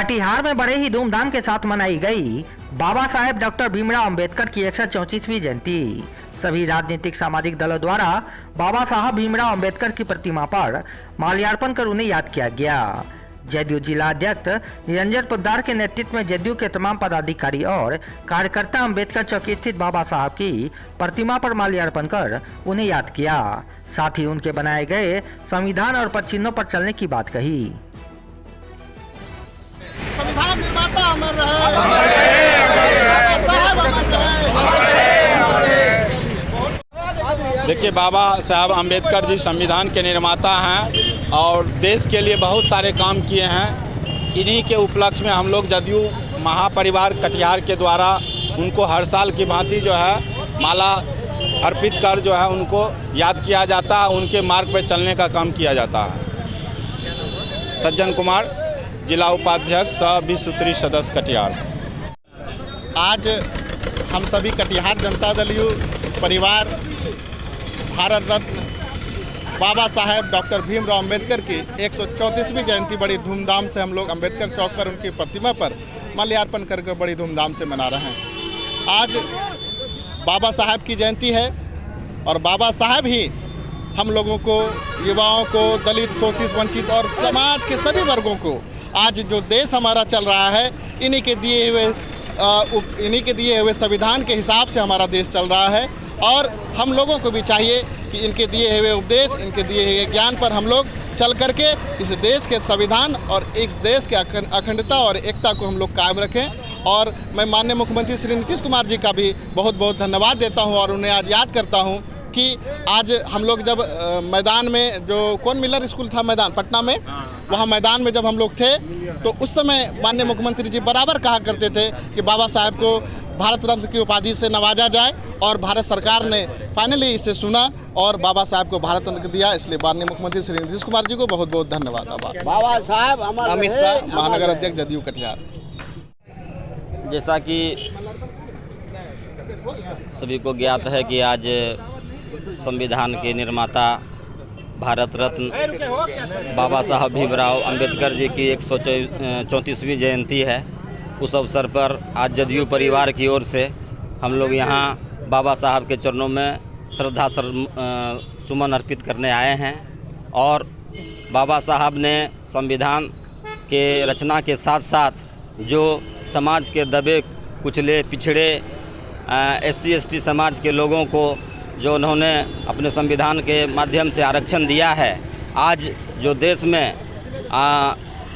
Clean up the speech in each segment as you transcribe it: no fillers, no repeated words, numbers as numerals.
कटिहार में बड़े ही धूमधाम के साथ मनाई गई बाबा साहेब डॉक्टर भीमराव अंबेडकर की 134वीं जयंती। सभी राजनीतिक सामाजिक दलों द्वारा बाबा साहब भीमराव अंबेडकर की प्रतिमा पर माल्यार्पण कर उन्हें याद किया गया। जदयू जिला अध्यक्ष निरंजन पोद्दार के नेतृत्व में जदयू के तमाम पदाधिकारी और कार्यकर्ता अंबेडकर चौक स्थित बाबा साहब की प्रतिमा पर माल्यार्पण कर उन्हें याद किया। साथ ही उनके बनाए गए संविधान और पदचिन्हों पर चलने की बात कही। संविधान निर्माता अमर रहे, देखिए, बाबा साहब अम्बेडकर जी संविधान के निर्माता हैं और देश के लिए बहुत सारे काम किए हैं। इन्हीं के उपलक्ष्य में हम लोग जदयू महापरिवार कटिहार के द्वारा उनको हर साल की भांति जो है माला अर्पित कर जो है उनको याद किया जाता है, उनके मार्ग पर चलने का काम किया जाता है। सज्जन कुमार, जिला उपाध्यक्ष सह विश्व सूत्री सदस्य कटिहार। आज हम सभी कटिहार जनता दल परिवार भारत रत्न बाबा साहेब डॉक्टर भीमराव अंबेडकर की 134वीं जयंती बड़ी धूमधाम से हम लोग अंबेडकर चौक पर उनकी प्रतिमा पर माल्यार्पण करके बड़ी धूमधाम से मना रहे हैं। आज बाबा साहेब की जयंती है और बाबा साहेब ही हम लोगों को, युवाओं को, दलित, शोषित, वंचित और समाज के सभी वर्गों को आज जो देश हमारा चल रहा है इन्हीं के दिए हुए संविधान के हिसाब से हमारा देश चल रहा है। और हम लोगों को भी चाहिए कि इनके दिए हुए उपदेश, इनके दिए हुए ज्ञान पर हम लोग चल करके इस देश के संविधान और इस देश के अखंडता और एकता को हम लोग कायम रखें। और मैं माननीय मुख्यमंत्री श्री नीतीश कुमार जी का भी बहुत बहुत धन्यवाद देता हूं और उन्हें आज याद करता हूं कि आज हम लोग जब मैदान में जो कौन मिलर स्कूल था मैदान पटना में, वहाँ मैदान में जब हम लोग थे तो उस समय माननीय मुख्यमंत्री जी बराबर कहा करते थे कि बाबा साहेब को भारत रत्न की उपाधि से नवाजा जाए और भारत सरकार ने फाइनली इसे सुना और बाबा साहब को भारत रत्न दिया। इसलिए माननीय मुख्यमंत्री श्री नीतीश कुमार जी को बहुत बहुत धन्यवाद। बाबा साहब अमित शाह, महानगर अध्यक्ष जदयू कटिहार। जैसा कि सभी को ज्ञात है कि आज संविधान के निर्माता भारत रत्न बाबा साहब भीमराव अंबेडकर जी की 134वीं जयंती है। उस अवसर पर आज जदयू परिवार की ओर से हम लोग यहाँ बाबा साहब के चरणों में श्रद्धा सुमन अर्पित करने आए हैं। और बाबा साहब ने संविधान के रचना के साथ साथ जो समाज के दबे कुचले पिछड़े SC ST समाज के लोगों को जो उन्होंने अपने संविधान के माध्यम से आरक्षण दिया है, आज जो देश में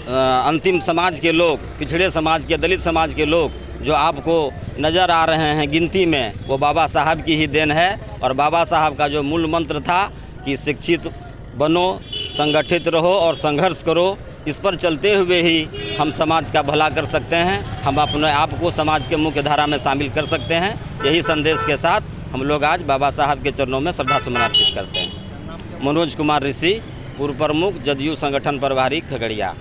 अंतिम समाज के लोग, पिछड़े समाज के, दलित समाज के लोग जो आपको नज़र आ रहे हैं गिनती में, वो बाबा साहब की ही देन है। और बाबा साहब का जो मूल मंत्र था कि शिक्षित बनो, संगठित रहो और संघर्ष करो, इस पर चलते हुए ही हम समाज का भला कर सकते हैं, हम अपने आप को समाज के मुख्य धारा में शामिल कर सकते हैं। यही संदेश के साथ हम लोग आज बाबा साहब के चरणों में श्रद्धा सुमन अर्पित करते हैं। मनोज कुमार ऋषि, पूर्व प्रमुख, जदयू संगठन प्रभारी, खगड़िया।